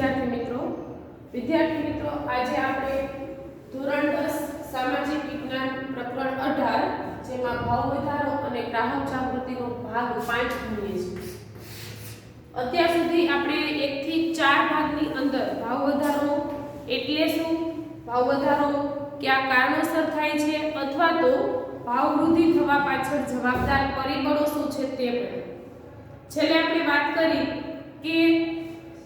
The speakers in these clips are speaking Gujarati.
વિદ્યાર્થી મિત્રો આજે આપણે ધોરણ 10 સામાજિક વિજ્ઞાન પ્રકરણ 18 જેમાં ભાવ વધારો અને ગ્રાહક જાગૃતિનો ભાગ 5 ભણીએ છીએ। અત્યાર સુધી આપણે 1 થી 4 ભાગની અંદર ભાવ વધારો એટલે શું, ભાવ વધારો કયા કારણોસર થાય છે અથવા તો ભાવ વૃદ્ધિ થવા પાછળ જવાબદાર પરિબળો શું છે તે ભણ્યા। છેલ્લે આપણે વાત કરી કે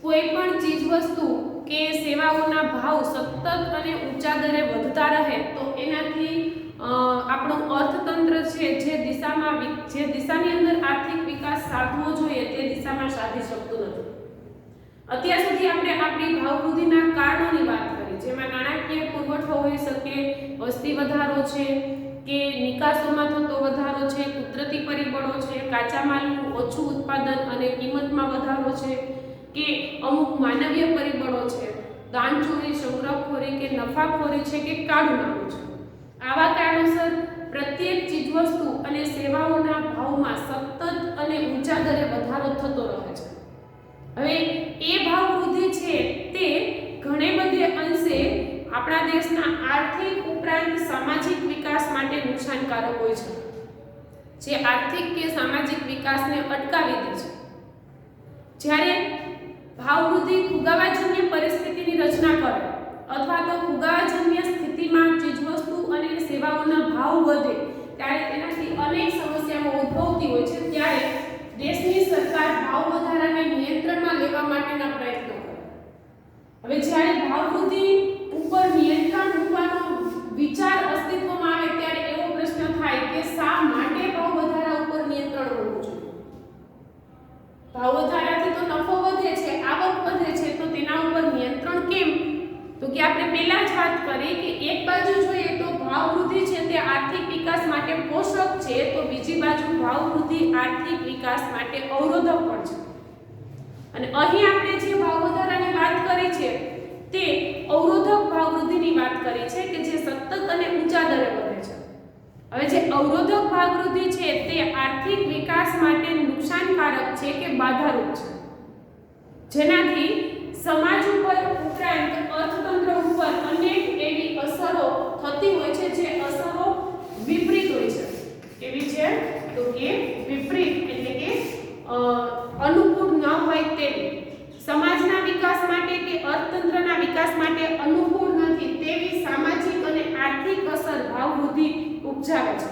કોઈ પણ ચીજ વસ્તુ કે સેવાઓના ભાવ સતત અને ઊંચા દરે વધતા રહે તો એનાથી આપણું અર્થતંત્ર છે જે દિશાની અંદર આર્થિક વિકાસ સાધવો જોઈએ તે દિશામાં સાધી શકતું નથી। અત્યાર સુધી આપણે આપણી ભાવ વૃદ્ધિના કારણોની વાત કરી, જેમાં નાણાકીય પુરવઠો હોઈ શકે, વસ્તી વધારો છે કે નિકાસોમાં થતો વધારો છે, કુદરતી પરિબળો છે, કાચા માલનું ઓછું ઉત્પાદન અને કિંમતમાં વધારો છે કે અમુક માનવીય પરિબળો છે, દાનચોરી, સંગ્રહખોરી કે નફાખોરી છે કે કાળું નાણું છે। આવા કારણોસર પ્રત્યેક ચીજવસ્તુ અને સેવાઓના ભાવમાં સતત અને ઊંચા દરે વધારો થતો રહે છે। હવે એ ભાવ વૃદ્ધિ છે તે ઘણે બધે અંશે આપણા દેશના આર્થિક ઉપરાંત સામાજિક વિકાસ માટે નુકસાનકારક હોય છે, જે આર્થિક કે સામાજિક વિકાસને અટકાવી દે છે। જ્યારે ભાવ વૃદ્ધિ ફુગાવાજન્ય પરિસ્થિતિની રચના કરે અથવા તો ફુગાવાજન્ય સ્થિતિમાં ચીજવસ્તુ અને સેવાઓના ભાવ વધે ત્યારે તેનાથી અનેક સમસ્યાઓ ઉદ્ભવતી હોય છે। ત્યારે દેશની સરકાર ભાવ વધારાને નિયંત્રણમાં લેવા માટેના પ્રયત્નો કરે। હવે જ્યારે ભાવ વૃદ્ધિ ઉપર નિયંત્રણ મૂકવાનો વિચાર અસ્તિત્વમાં આવે ત્યારે એવો પ્રશ્ન થાય કે શા માટે ભાવ વધારા ઉપર નિયંત્રણ હોવું જોઈએ? ભાવ વધારાથી તો નફો વધે છે, આવક વધે છે, તો તેના ઉપર નિયંત્રણ કેમ? તો કે આપણે પહેલા જ વાત કરી કે એક બાજુ જોઈએ તો ભાવ વૃદ્ધિ છે તે આર્થિક વિકાસ માટે પોષક છે, તો બીજી બાજુ ભાવ વૃદ્ધિ આર્થિક વિકાસ માટે અવરોધક પણ છે। અને અહીં આપણે જે ભાવ વધારાની વાત કરી છે તે અવરોધક ભાવ વૃદ્ધિની વાત કરી છે કે જે સતત અને ઊંચા દરે વધે છે। હવે જે અવરોધક ભાવ વૃદ્ધિ છે તે આર્થિક વિકાસ માટે નુકસાનકારક છે કે બાધારૂપ છે, જેનાથી સમાજ ઉપર ઉપરાંત અર્થતંત્ર ઉપર અનેક એવી અસરો થતી હોય છે જે અસરો વિપરીત હોય છે। કેવી છે? તો કે વિપરીત એટલે કે અનુકૂળ ન હોય તેવી, સમાજના વિકાસ માટે કે અર્થતંત્રના વિકાસ માટે અનુકૂળ નથી તેવી સામાજિક અને આર્થિક અસર ભાવ વૃદ્ધિ ઉપજાવે છે।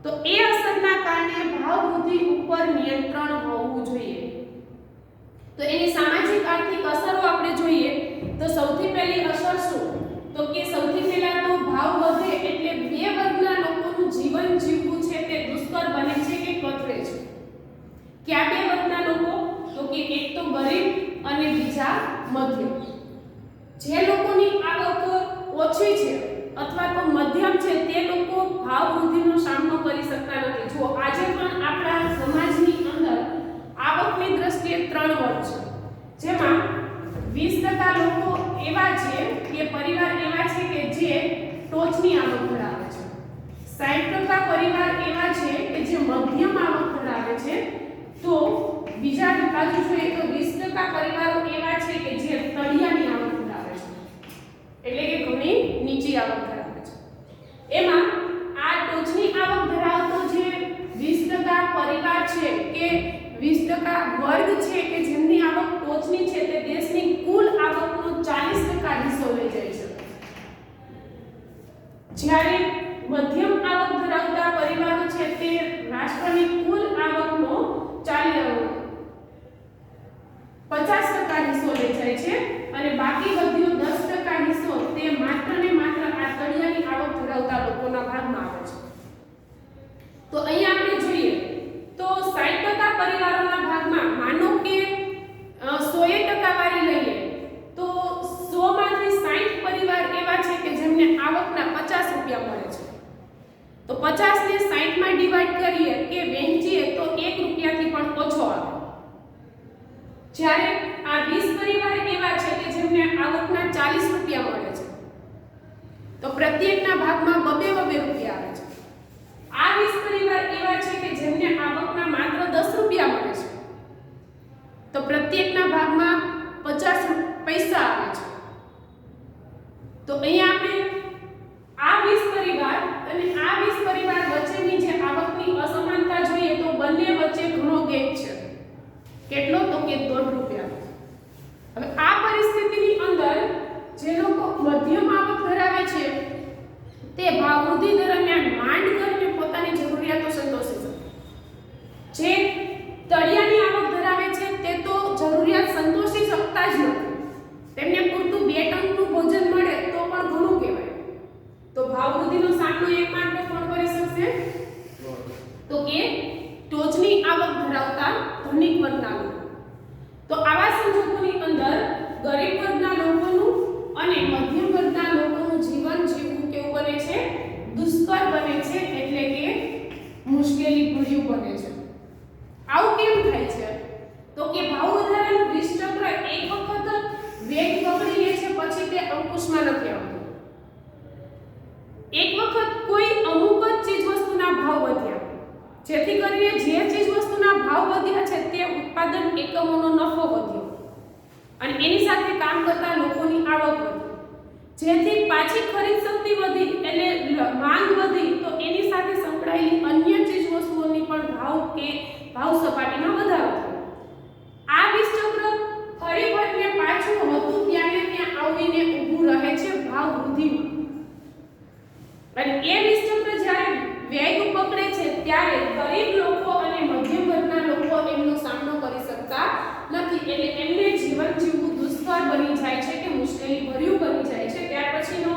તો એ અસરના કારણે ભાવ વૃદ્ધિ ઉપર નિયંત્રણ હોવું જોઈએ। તો એની સામાજિક આર્થિક અસરો આપણે જોઈએ તો સૌથી પહેલી અસર શું? તો કે સૌથી પહેલા તો ભાવ વધે એટલે બે વર્ગના લોકોનું જીવન જીવવું છે તે દુષ્કર બને છે કે કથળે છે। કયા બે વર્ગના લોકો? તો કે એક તો ગરીબ અને બીજા મધ્યમ। જે લોકોની આવક ઓછી છે અથવા તો મધ્યમ છે તે લોકો ભાવ વૃદ્ધિનો સામનો કરી શકતા નથી। જો આજે પણ આપણા સમાજની અંદર આવકની દ્રષ્ટિએ 3 વર્ગ છે, જેમાં 20% લોકો એવા છે કે પરિવાર એવા છે કે જે ટોચની આવક ધરાવે છે, 60% પરિવાર એવા છે કે જે મધ્યમ આવક ધરાવે છે, તો બીજા બાજુ જોઈએ તો 20% પરિવારો એવા છે કે જે તળિયાની આવક ધરાવે છે, એટલે કે ઘણી નીચી આવક ધરાવે છે। એમાં આ ટોચની આવક ધરાવતો જે 20% પરિવાર છે કે 20% વર્ગ છે કે જેમની આવક ટોચની છે તે દેશની કુલ આવકનો 40% હિસ્સો લઈ જાય છે, જ્યારે મધ્યમ આવક ધરાવતા પરિવારો છે તે રાષ્ટ્રની કુલ આવકનો 50% હિસ્સો લઈ જાય છે અને બાકી વધ્યો 10% હિસ્સો તે માત્ર ને માત્ર આ તળિયાની આવક ધરાવતા લોકોના ભાગમાં આવે છે। તો અહીં આપણે જોઈએ તો 60% પરિવારોના ભાગમાં માનો કે 100% વાળી લઈએ તો 100 માંથી 60 પરિવાર એવા છે કે જેમને આવકના 50 રૂપિયા મળે છે, તો 50 ને 60 માં ડિવાઈડ કરીએ કે વહેંચીએ તો 1 રૂપિયાથી પણ ઓછો આવે। જ્યારે આ 20 પરિવાર એવા છે કે જેમને આવકના 40 રૂપિયા મળે છે, તો પ્રત્યેકના ભાગમાં 2 રૂપિયા આવે છે। આ 20 પરિવાર એવા છે કે જેમને આવકના માત્ર 10 રૂપિયા મળે છે, તો પ્રત્યેકના ભાગમાં 50 ધનિક વર્ગના લોકો. તો આવા સંજોગોની અંદર ગરીબ વર્ગના લોકોનું અને મધ્યમ વર્ગના લોકોનું જીવન જીવવું કેવું બને છે? દુષ્કર બને છે, એટલે કે મુશ્કેલી ભર્યું બને છે. આવું કેમ થાય છે? તો કે ભાવ વધારાનું વિષચક્ર એક વખત વેગ પકડી લે છે, પછી તે અંકુશમાં નથી આવતું. એક વખત કોઈ અમુક જ ચીજવસ્તુના ભાવ વધ્યા, જેથી કરીને જે ચીજવસ્તુના ભાવ વધ્યા છે તે ઉત્પાદન એકમોનો નફો વધ્યો અને એની સાથે કામ કરતા લોકોની આવક વધી, જેથી પાછી ખરીદ શક્તિ વધી એટલે માંગ વધી, તો એની સાથે સંકળાયેલી અન્ય ચીજવસ્તુઓની પણ ભાવ સપાટીમાં વધારો થયો. આ વિષચક્ર ફરી ફરીને પાછું હતું ત્યાં આવીને ઊભું રહે છે ભાવ વૃદ્ધિમાં. અને એ વિષચક્ર જ્યારે વેગ પકડે છે ત્યારે ગરીબ લોકો અને મધ્યમ વર્ગના લોકો એમનો સામનો કરી શકતા નથી, એટલે એમને જીવન જીવવું દુષ્કર બની જાય છે કે મુશ્કેલી ભર્યું બની જાય છે. ત્યાર પછીનો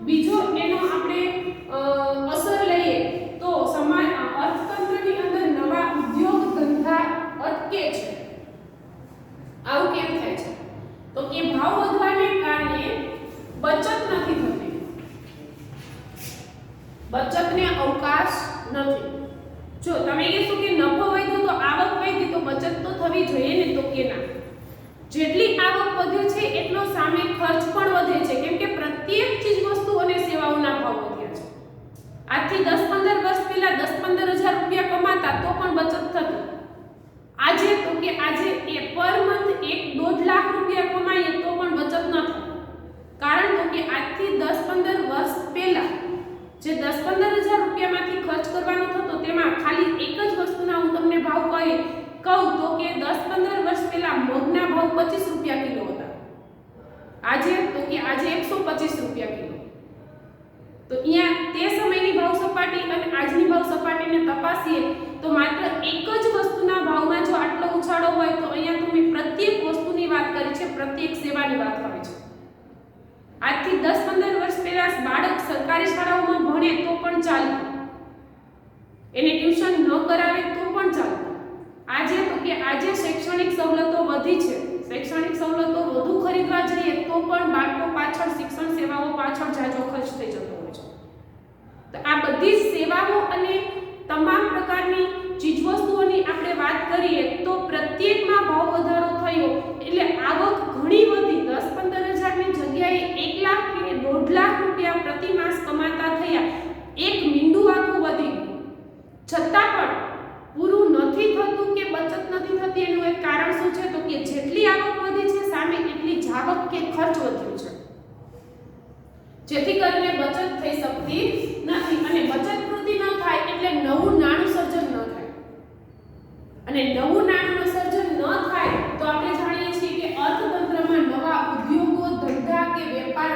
બીજો એનો આપણે અસર લઈએ તો સમાજ અર્થતંત્રની અંદર નવા ઉદ્યોગ ધંધા અટકે છે. આવું કેમ થાય છે? તો કે ભાવ વધવાને કારણે બચત નથી થતી, બચતને અવકાશ નથી. જો તમે કહેશો કે નફો વધ્યો તો આવક વધી, તો બચત તો થવી જોઈએ ને, તો કે ના. જેટલી આવક વધે છે એટલો સામે ખર્ચ પણ વધે છે, કેમ કે પ્રત્યેક ચીજ વસ્તુ અને સેવાઓના ભાવ વધ્યા છે. આજથી 10-15 વર્ષ પહેલા 10-15 હજાર રૂપિયા કમાતા તો પણ બચત થતી. આજે તો કે આજે પર મંથ 1-1.5 લાખ રૂપિયા કમાઈએ તો પણ બચત ન થાય. કારણ તો કે આજથી 10-15 વર્ષ પહેલા જે 10-15 હજાર રૂપિયામાંથી ખર્ચ કરવાનો થતો, તેમાં ખાલી એક જ વસ્તુના હું તમને ભાવ કહું તો કે 10-15 વર્ષ પહેલા મગના ભાવ 25 રૂપિયા કિલો હતા. આજે તો કે આજે 125 રૂપિયા કિલો. તો અહીંયા તે સમયની ભાવ સપાટી અને આજની ભાવ સપાટીને તપાસીએ તો માત્ર એક જ વસ્તુના ભાવમાં જો આટલો ઉછાળો હોય, તો અહીંયા તમે પ્રત્યેક વસ્તુની વાત કરી છે, પ્રત્યેક સેવાની વાત કરી છે. આજથી 10-15 વર્ષ પહેલા બાળક સરકારી શાળાઓમાં ભણે તો પણ ચાલતું, એને ટ્યુશન ન કરાવે તો પણ ચાલતું. આજે તો કે આજે શૈક્ષણિક સવલતો વધી છે, શૈક્ષણિક સવલતો વધુ ખરીદવા જઈએ તો પણ બાળકો પાછળ, શિક્ષણ સેવાઓ પાછળ જાજો ખર્ચ થઈ જતો હોય છે. તો આ બધી જ સેવાઓ અને તમામ પ્રકારની ચીજવસ્તુઓની આપણે વાત કરીએ તો પ્રત્યેકમાં ભાવ વધારો થયો, એટલે આવક ઘણી વધી. 10-15 હજારની જગ્યાએ 1 લાખ કે 1.5 લાખ રૂપિયા પ્રતિ માસ કમાતા થયા. એક મીંડું આખું વધી ગયું. છતાં પણ પૂરું નથી થતું કે બચત નથી થતી, એનું એક કારણ શું છે? તો કે જેટલી આવક વધી છે સામે એટલી જાવક કે ખર્ચ વધ્યો છે, જેથી કરીને બચત થઈ શકતી નથી. અને બચત વૃદ્ધિ ન થાય એટલે નવું નાણું સર્જન ન થાય, અને નવું નાણુંનું સર્જન ન થાય તો આપણે જાણીએ છીએ કે અર્થતંત્રમાં નવા ઉદ્યોગો, ધંધા કે વેપાર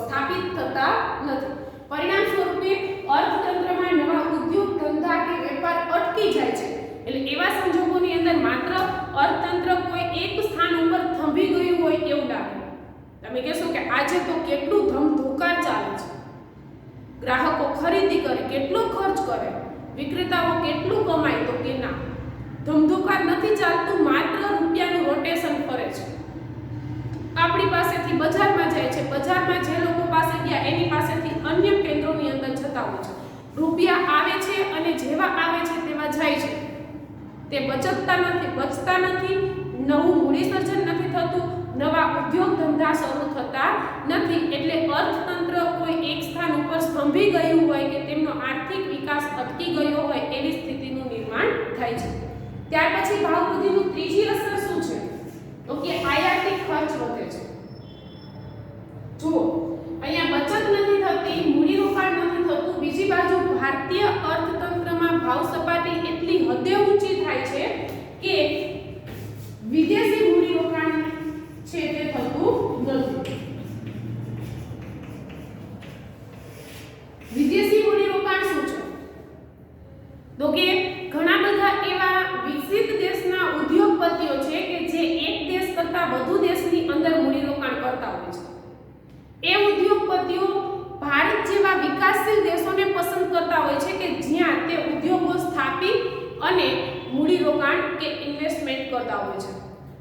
સ્થાપિત થતા નથી. પરિણામ સ્વરૂપે અર્થતંત્રમાં નવા ઉદ્યોગ, ધંધા કે વેપાર અટકી જાય છે. એટલે એવા સંજોગોની અંદર માત્ર અર્થતંત્ર કોઈ એક સ્થાન ઉપર થંભી ગયું હોય એવું લાગે. તમે કહેશો કે આજે તો કેટલું ધમધોકાર ચાલે છે, ગ્રાહકો ખરીદી કરે, કેટલો ખર્ચ કરે, વિક્રેતાઓ કેટલું કમાય, તો કે ના, ધમધોકાર નથી ચાલતું, માત્ર રૂપિયાનું રોટેશન ફરે છે. આપણી પાસેથી બજારમાં જાય છે, બજારમાં જે લોકો પાસે ગયા એની પાસેથી અન્ય કેન્દ્રોની અંદર જતા હોય છે. રૂપિયા આવે છે અને જેવા આવે છે તેવા જાય છે. તે બચતા નથી, નવું મૂડી સર્જન નથી થતું, નવા ઉદ્યોગ ધંધા શરૂ થતા નથી. એટલે અર્થતંત્ર કોઈ એક સ્થાન ઉપર સ્તંભી ગયું હોય કે તેમનો આર્થિક વિકાસ અટકી ગયો હોય એવી સ્થિતિનું નિર્માણ થાય છે. ત્યાર પછી ભાવ વૃદ્ધિનું ત્રીજી અસર શું છે? તો કે આયાતી ખર્ચ વધે છે. જુઓ, અહીંયા બચત નથી થતી, મૂડીરોકાણ નથી થતું, બીજી બાજુ ભારતીય અર્થતંત્રમાં ભાવ સપાટી એટલી હદે ઊંચી થાય છે કે વિદેશી મૂડીરોકાણ છે તે થતું નથી. વિદેશી મૂડીરોકાણ શું છે? તો કે ઘણા બધા એવા વિકસિત દેશના ઉદ્યોગપતિઓ છે કે જે એક દેશ કરતા વધુ દેશની અંદર મૂડીરોકાણ કરતા હોય છે. એ ઉદ્યોગપતિઓ ભારત જેવા વિકાસશીલ દેશોને પસંદ કરતા હોય છે કે જ્યાં તે ઉદ્યોગો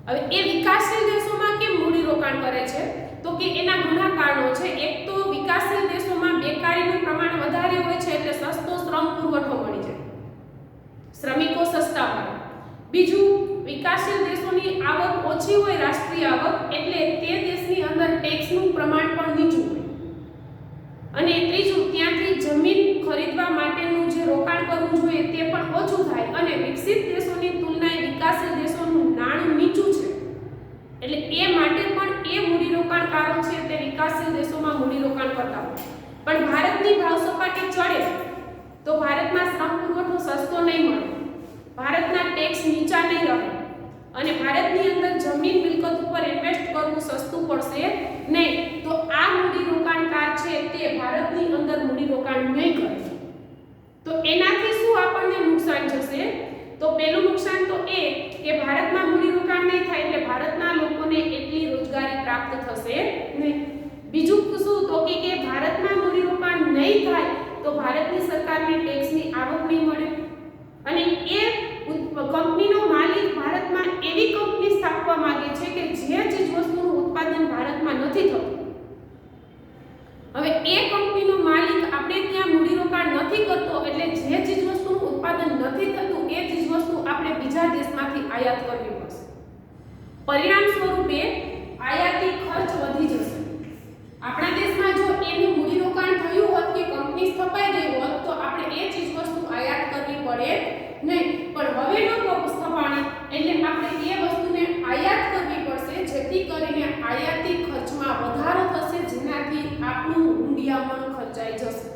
હવે એ વિકાસશીલ દેશોમાં કેમ મૂડીરોકાણ કરે છે તો કે એના ઘણા કારણો છે. એક તો વિકાસશીલ દેશોમાં બેકારીનું પ્રમાણ વધારે હોય છે એટલે સસ્તો શ્રમ પુરવઠો મળી જાય, શ્રમિકો સસ્તા મળે. બીજું, વિકાસશીલ દેશોની આવક ઓછી હોય, રાષ્ટ્રીય આવક, એટલે તે દેશની અંદર ટેક્સનું પ્રમાણ પણ નીચું હોય. અને ત્રીજું, ત્યાંથી જમીન ખરીદવા માટેનું જે રોકાણ કરવું જોઈએ તે પણ ઓછું થાય અને વિકસિત દેશોની તુલનાએ વિકાસશીલ દેશોનું નાણું નીચું છે એટલે એ માટે પણ એ મૂડીરોકાણકારો છે તે વિકાસશીલ દેશોમાં મૂડીરોકાણ કરતા હોય. પણ ભારતની ભાવ સપાટી ચડે તો ભારતમાં શ્રમ પુરવઠો સસ્તો નહીં મળે, ભારતના ટેક્સ નીચા નહીં રહે અને ભારતની અંદર જમીન મિલકત ઉપર ઇન્વેસ્ટ કરવું સસ્તું પડશે નહીં. તો આ મૂડીરોકાણકાર છે તે ભારતની અંદર મૂડીરોકાણ નહીં કરે. તો એનાથી શું આપણને નુકસાન જશે? તો પહેલું નુકસાન તો એ કે ભારતમાં મૂડીરોકાણ નહીં થાય એટલે ભારતના લોકોને એટલી રોજગારી પ્રાપ્ત થશે નહીં. બીજું શું તો કે ભારતમાં મૂડીરોકાણ નહીં થાય તો ભારતની સરકારને ટેક્સની આવક નહીં મળે અને એ કંપનીનો માલિક ભારતમાં એવી કંપની સ્થાપવા માંગે છે કે જે ચીજવસ્તુનું ઉત્પાદન ભારતમાં નથી થતું. હવે એ કંપનીનો માલિક આપણે ત્યાં મૂડીરોકાણ નથી કરતો એટલે જે ચીજવસ્તુનું ઉત્પાદન નથી થતું એ ચીજવસ્તુ આપણે બીજા દેશમાંથી આયાત કરવી પડશે. પરિણામ સ્વરૂપે આયાતી ખર્ચ વધી જશે. આપણા દેશમાં જો એનું મૂડીરોકાણ થયું હોત કે કંપની સ્થપાઈ ગઈ હોત તો આપણે એ ચીજવસ્તુ આયાત કરવી પડે નહીં. પણ હવે નો સ્થપાણી એટલે આપણે એ વસ્તુને આયાત કરવી પડશે જેથી કરીને આયાતી ખર્ચમાં વધારો થશે જેનાથી આપણું હુંડિયામણ ખર્ચાઈ જશે.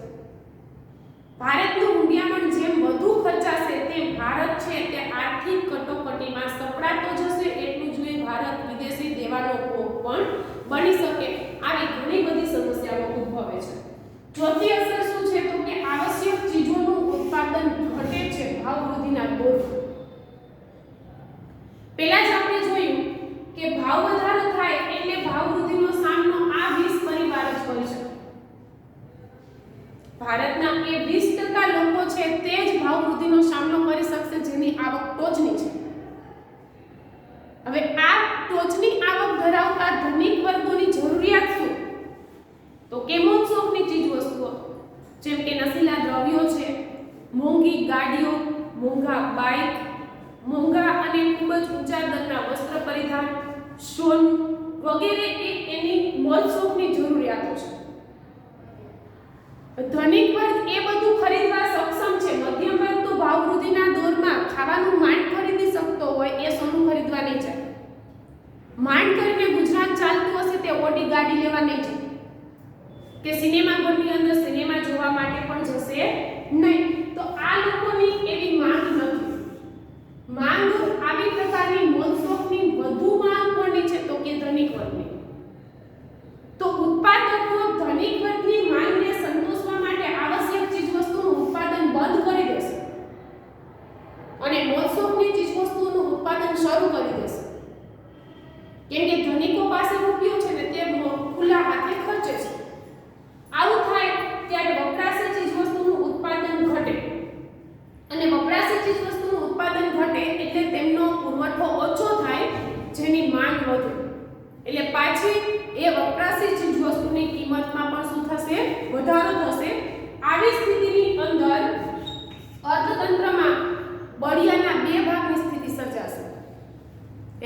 ભારતનું હુંડિયામણ જેમ વધુ ખર્ચાશે તેમ ભારત છે તે આર્થિક કટોકટીમાં સપડાતો જશે. એટલું જ નહીં, ભારત વિદેશી દેવાનો ભોગ પણ બની શકે. આવી ઘણી બધી સમસ્યાઓ ઉદ્ભવે છે. ચોથી અસર શું છે તો કે આવશ્યક ચીજોનું ઉત્પાદન ઘટે છે ભાવ વૃદ્ધિના દોર. પહેલા જ આપણે જોયું કે ભાવ વધારો થાય એટલે ભાવ વૃદ્ધિનો સામનો આ 20 પરિવાર જ કરી શકે. ભારતના એ 20% લોકો છે તે જ ભાવ વૃદ્ધિનો સામનો કરી શકશે જેની આવક ટોચની છે. હવે આ ટોચની આવક ધરાવતા ધનિક વર્ગોની જરૂરિયાત શું? તો કે મોંઘી ચીજવસ્તુઓ જેમ કે નશીલા દ્રવ્યો છે, મોંઘી ગાડીઓ, મોંઘા બાઇક, મોંઘા અને ખૂબ જ ઊંચા દરના વસ્ત્ર પરિધાન, સોનું વગેરે એ એની મોજશોખની જરૂરિયાતો છે. ધનિક વર્ગ એ બધું ખરીદવા સક્ષમ છે. મધ્યમ વર્ગ તો ભાવ વૃદ્ધિના દોરમાં ખાવાનું માંડ ખરીદી શકતો હોય એ સોનું ખરીદવા નહીં જાય. માંડ કરીને ગુજરાત ચાલતું હશે તે ઓડી ગાડી લેવા નહીં જાય કે સિનેમા ઘરની અંદર સિનેમા જોવા માટે પણ જશે નહીં. તો આ લોકોની એવી માંગ નથી. માંગ આવી પ્રકારની મોજશોખની વધુ માંગ કોની છે તો કે ધનિક વર્ગની. તો ઉત્પાદકો ધનિક વર્ગની માંગને સંતોષવા માટે આવશ્યક ચીજવસ્તુનું ઉત્પાદન બંધ કરી દેશે અને મોજશોખની ચીજવસ્તુઓનું ઉત્પાદન શરૂ કરી દેશે. કેમ કે ધનિકો પાસે રૂપિયો છે ને તે ખુલ્લા હાથે ખર્ચે છે. આવું થાય ત્યારે વપરાશી ચીજવસ્તુનું ઉત્પાદન ઘટે અને વપરાશી ચીજવસ્તુનું ઉત્પાદન ઘટે એટલે તેમનો પુરવઠો ઓછો થાય જેની માંગ વધે એટલે પાછી એ વપરાશી ચીજવસ્તુની કિંમતમાં પણ શું થશે? વધારો થશે. આવી સ્થિતિની અંદર અર્થતંત્રમાં બળિયાના બે ભાગની સ્થિતિ સર્જાશે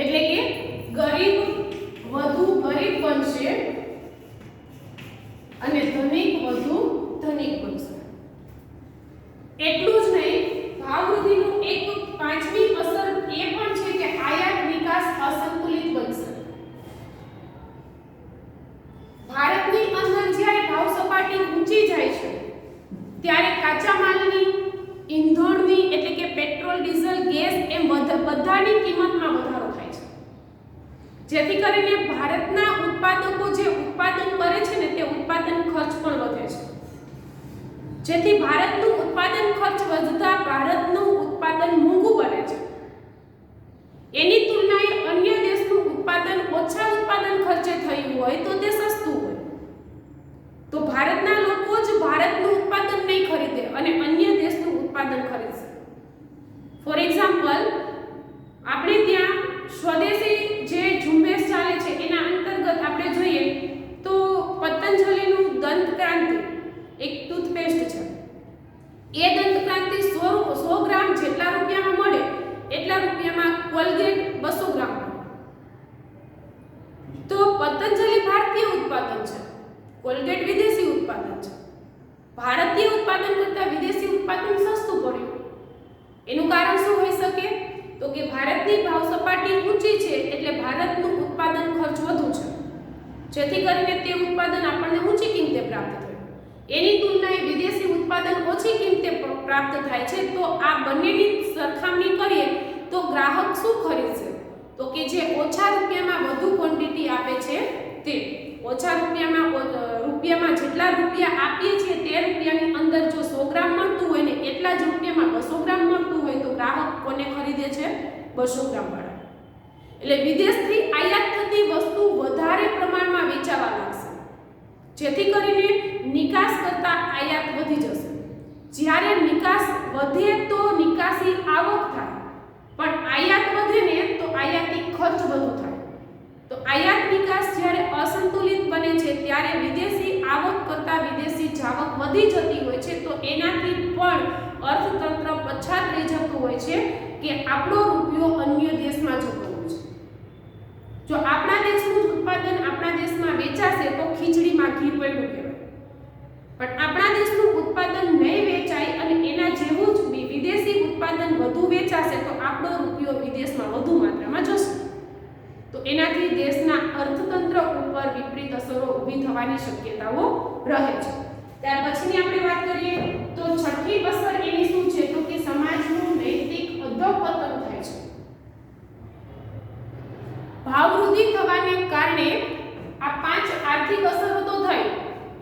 એટલે કે ગરીબ વધુ ગરીબ બનશે અને ધનિક વધુ ધનિક બનશે. એટલું જ નહીં, ભાવ વૃદ્ધિનું એક પાંચમી અસર એ પણ છે કે આયાત વિકાસ અસંતુલિત બનશે. ભારતની અંદર જ્યારે ભાવ સપાટી ઊંચી જાય છે ત્યારે કાચા માલની, ઈંધણની એટલે કે પેટ્રોલ, ડીઝલ, ગેસ એમ બધાની કિંમતમાં વધારો થાય છે. જેથી કરીને ભારતના ઉત્પાદકો જે ઉત્પાદન કરે છે ને તે ઉત્પાદન ખર્ચ પણ વધે છે. જેથી ભારતનું ઉત્પાદન ખર્ચ વધતા ભારતનું ઉત્પાદન મોંઘું બને છે. એની તુલનાએ અન્ય દેશનું ઉત્પાદન ઓછા ઉત્પાદન ખર્ચે થયું હોય તો તે સસ્તું હોય. તો ભારતના લોકો જ ભારતનું ઉત્પાદન નહીં ખરીદે અને અન્ય દેશનું ઉત્પાદન ખરીદશે. ફોર એક્ઝામ્પલ, આપણે ત્યાં સ્વદેશી દંતક્રાંતિ એક ટૂથપેસ્ટ છે, એ દંતક્રાંતિ 100 ગ્રામ જેટલા રૂપિયામાં મળે એટલા રૂપિયામાં કોલગેટ 200 ગ્રામ મળે. તો પતંજલિ ભારતીય ઉત્પાદન છે, કોલગેટ વિદેશી ઉત્પાદન છે. ભારતીય ઉત્પાદન કરતાં વિદેશી ઉત્પાદન સસ્તું પડ્યું. એનું કારણ શું હોઈ શકે? તો કે ભારતની ભાવ સપાટી ઊંચી છે એટલે ભારતનું ઉત્પાદન ખર્ચ વધુ છે, જેથી કરીને તે ઉત્પાદન આપણને ઊંચી કિંમતે પ્રાપ્ત થાય. એની તુલનાએ વિદેશી ઉત્પાદન ઓછી કિંમતે પ્રાપ્ત થાય છે. તો આ બંનેની સરખામણી કરીએ તો ગ્રાહક શું ખરીદશે? તો કે જે ઓછા રૂપિયામાં વધુ ક્વોન્ટિટી આપે છે તે. ઓછા રૂપિયામાં જેટલા રૂપિયા આપીએ છીએ તે રૂપિયાની અંદર જો 100 ગ્રામ મળતું હોય ને એટલા જ રૂપિયામાં 200 ગ્રામ મળતું હોય તો ગ્રાહક કોને ખરીદે છે? 200 ગ્રામ વાળા. એટલે વિદેશથી આયાત થતી વસ્તુ વધારે પ્રમાણમાં વેચાવા લાગશે, જેથી કરીને નિકાસ કરતાં આયાત વધી જશે. જ્યારે નિકાસ વધે તો નિકાસી આવક થાય, પણ આયાત વધે ને તો આયાતી ખર્ચ વધુ થાય. તો આયાત નિકાસ જ્યારે અસંતુલિત બને છે ત્યારે વિદેશી આવક કરતાં વિદેશી જાવક વધી જતી હોય છે. તો એનાથી પણ અર્થતંત્ર પછાત રહી જતું હોય છે કે આપણો રૂપિયો અન્ય દેશમાં જતો હોય છે. જો આપણા દેશનું ઉત્પાદન આપણા દેશમાં વેચાશે તો ખીચડીમાં ઘી પડ્યું કહેવાય, પણ આપણા દેશનું ઉત્પાદન નહીં વેચાય અને એના જેવું જ વિદેશી ઉત્પાદન વધુ વેચાશે તો આપણો રૂપિયો વિદેશમાં વધુ માત્રામાં જશે. તો એનાથી દેશના અર્થતંત્ર ઉપર વિપરીત અસરો ઊભી થવાની શક્યતાઓ રહે છે. ત્યાર પછીની આપણે વાત કરીએ તો છઠ્ઠી અસર એની શું છે? તો કે સમાજનું નૈતિક અધોપતન થાય છે. ભાવવૃદ્ધિ થવાને કારણે આ 5 આર્થિક અસરો તો થઈ.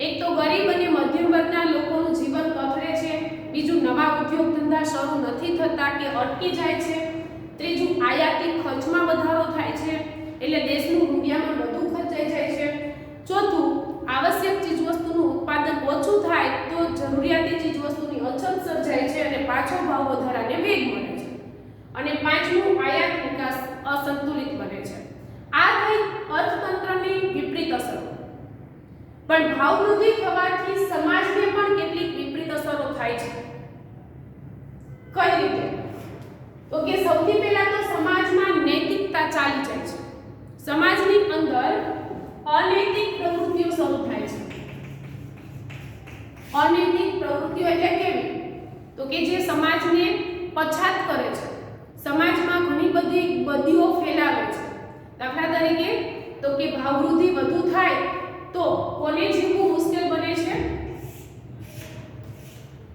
એક તો ગરીબ અને મધ્યમ વર્ગના લોકોનું જીવન કથળે છે. બીજું, નવા ઉદ્યોગ ધંધા શરૂ નથી થતા કે અટકી જાય છે. ત્રીજું, આયાતી ખર્ચમાં વધારો થાય છે એટલે દેશનું રૂપિયામાં વધુ ખર્ચાઈ જાય છે. ચોથું, આવશ્યક ચીજવસ્તુનું ઉત્પાદન ઓછું થાય તો જરૂરિયાતી ચીજવસ્તુની અછત સર્જાય છે અને પાછો ભાવ વધારાને વેગ મળે છે. અને પાંચમું, આયાત નિકાસ અસંતુલિત બને છે. આ થઈ અર્થતંત્રની વિપરીત અસરો. પણ ભાવવૃદ્ધિ થવાથી સમાજને પણ કેટલીક વિપરીત અસરો થાય છે. કઈ રીતે? તો કે સૌથી પહેલા તો સમાજમાં નૈતિકતા ચાલી જાય છે. સમાજની અંદર અનૈતિક પ્રવૃત્તિઓ શરૂ થાય છે. અનૈતિક પ્રવૃત્તિઓ એટલે કેવી? તો કે જે સમાજને પછાત કરે છે, સમાજમાં ઘણી બધી બદીઓ ફેલાવે છે. દાખલા તરીકે તો કે ભાવવૃદ્ધિ વધુ થાય તો કોને જીવવું મુશ્કેલ બને છે?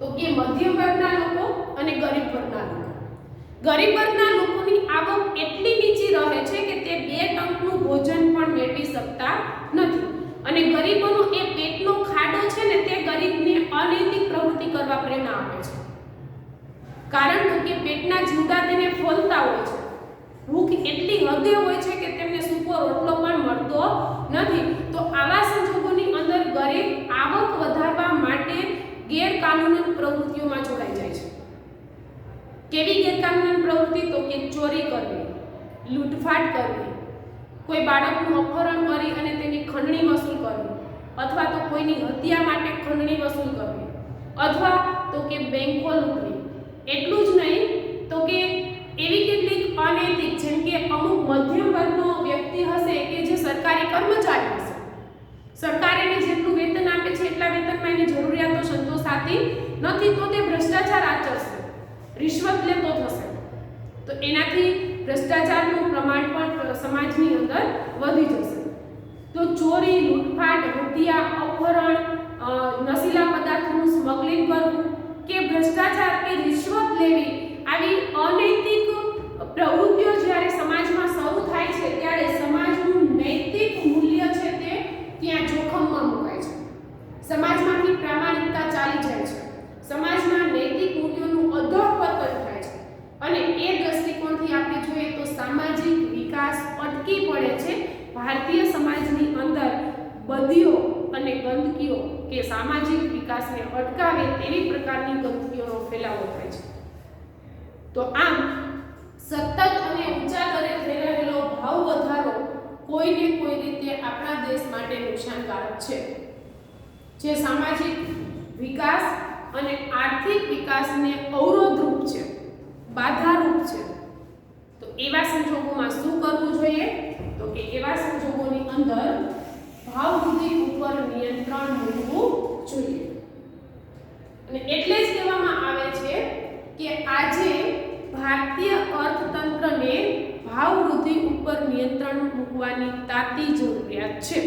તો કે મધ્યમ વર્ગના લોકો અને ગરીબ વર્ગના લોકો. ગરીબ વર્ગના લોકોની આવક એટલી નીચી રહે છે કે તે 2 ટંકનું ભોજન પણ મેળવી શકતા નથી. અને ગરીબોનો એ પેટનો ખાડો છે ને તે ગરીબને અનૈતિક પ્રવૃત્તિ કરવા પ્રેરણા આપે છે. કારણ કે પેટના જીવડા તેને ફોલતા હોય છે. ભૂખ એટલી હદે હોય છે કે તેમને સૂકો રોટલો પણ મળતો નથી. તો આવા સંજોગોની અંદર ગરીબ આવક વધારવા માટે ગેરકાનૂની પ્રવૃત્તિઓમાં જોડાઈ જાય છે. કેવી ગેરકાનૂની પ્રવૃત્તિ? તો કે ચોરી કરવી, લૂંટફાટ કરવી, કોઈ બાળકનું અપહરણ કરી અને તેની ખંડણી વસૂલ કરવી, અથવા તો કોઈની હત્યા માટે ખંડણી વસૂલ કરવી, અથવા તો કે બેંકો લૂંટવી. એટલું જ નહીં તો કે એવી કેટલીક અનૈતિક, જેમ કે અમુક મધ્યમ વર્ગનો વ્યક્તિ હશે કે જે સરકારી કર્મચારી હશે, સરકાર એને જેટલું વેતન આપે છે એટલા વેતનમાં એની જરૂરિયાતો સંતોષાતી નથી તો તે ભ્રષ્ટાચાર આચરશે, રિશ્વત લેતો થશે. તો એનાથી ભ્રષ્ટાચારનું પ્રમાણ પણ સમાજની અંદર વધી જશે. તો ચોરી, લૂંટફાટ, હત્યા, અપહરણ, નશીલા પદાર્થોનું સ્મગલિંગ કરવું કે ભ્રષ્ટાચાર કે રિશ્વત લેવી, આવી અનૈતિક પ્રવૃત્તિઓ જ્યારે સમાજમાં શરૂ થાય છે ત્યારે સમાજનું નૈતિક મૂલ્ય છે તે ત્યાં જોખમમાં મુકાય છે. સમાજમાંથી પ્રામાણિકતા ચાલી જાય છે, સમાજના નૈતિક મૂલ્યોનું અધોપતન થાય છે. અને એ દ્રષ્ટિકોણથી આપણે જોઈએ તો સામાજિક વિકાસ અટકી પડે છે. ભારતીય સમાજની અંદર બદીઓ અને ગંદકીઓ કે સામાજિક વિકાસને અટકાવે તેવી પ્રકારની ગંદકીઓનો ફેલાવો થાય છે. તો આમ સતત અને ઊંચા દરે થઈ રહેલો ભાવ વધારો કોઈને કોઈ રીતે આપણા દેશ માટે નુકસાનકારક છે. જે સામાજિક વિકાસ અને આર્થિક વિકાસને અવરોધરૂપ છે, બાધારૂપ છે, તો એવા સંજોગોમાં શું કરવું જોઈએ? તો કે એવા સંજોગોની અંદર ભાવ વૃદ્ધિ ઉપર નિયંત્રણ મૂકવું જોઈએ. અને એટલે જ કહેવામાં આવે છે કે આજે ભારતીય અર્થતંત્રને ભાવ વૃદ્ધિ ઉપર નિયંત્રણ મૂકવાની તાતી જરૂરિયાત છે.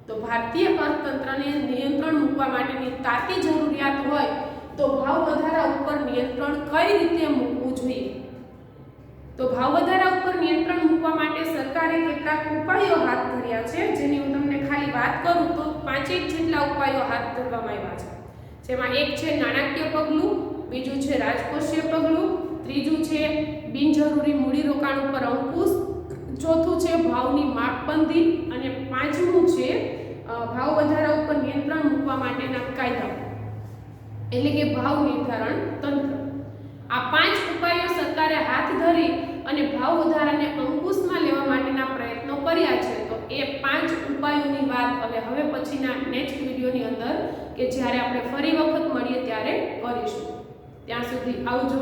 તો ભારતીય અર્થતંત્રને નિયંત્રણ મૂકવા માટેની તાતી જરૂરિયાત હોય તો ભાવ વધારા ઉપર નિયંત્રણ કઈ રીતે મૂકવું જોઈએ? તો ભાવ વધારા ઉપર નિયંત્રણ મૂકવા માટે સરકારે કેટલાક ઉપાયો હાથ ધર્યા છે, જેની હું તમને ખાલી વાત કરું તો 5 જેટલા ઉપાયો હાથ ધરવામાં આવ્યા છે. જેમાં એક છે નાણાકીય પગલું, બીજું છે રાજકોષીય પગલું, ત્રીજું છે બિનજરૂરી મૂડીરોકાણ ઉપર અંકુશ, ચોથું છે ભાવની માપબંધી અને પાંચમું છે ભાવ વધારા ઉપર નિયંત્રણ મૂકવા માટેના કાયદા, એટલે કે ભાવ નિર્ધારણ તંત્ર. આ 5 ઉપાયો સરકારે હાથ ધરી અને ભાવ વધારાને અંકુશમાં લેવા માટેના પ્રયત્નો કર્યા છે. તો એ 5 ઉપાયોની વાત હવે પછીના નેક્સ્ટ વિડીયોની અંદર કે જ્યારે આપણે ફરી વખત મળીએ ત્યારે કરીશું. ત્યાં સુધી આવજો.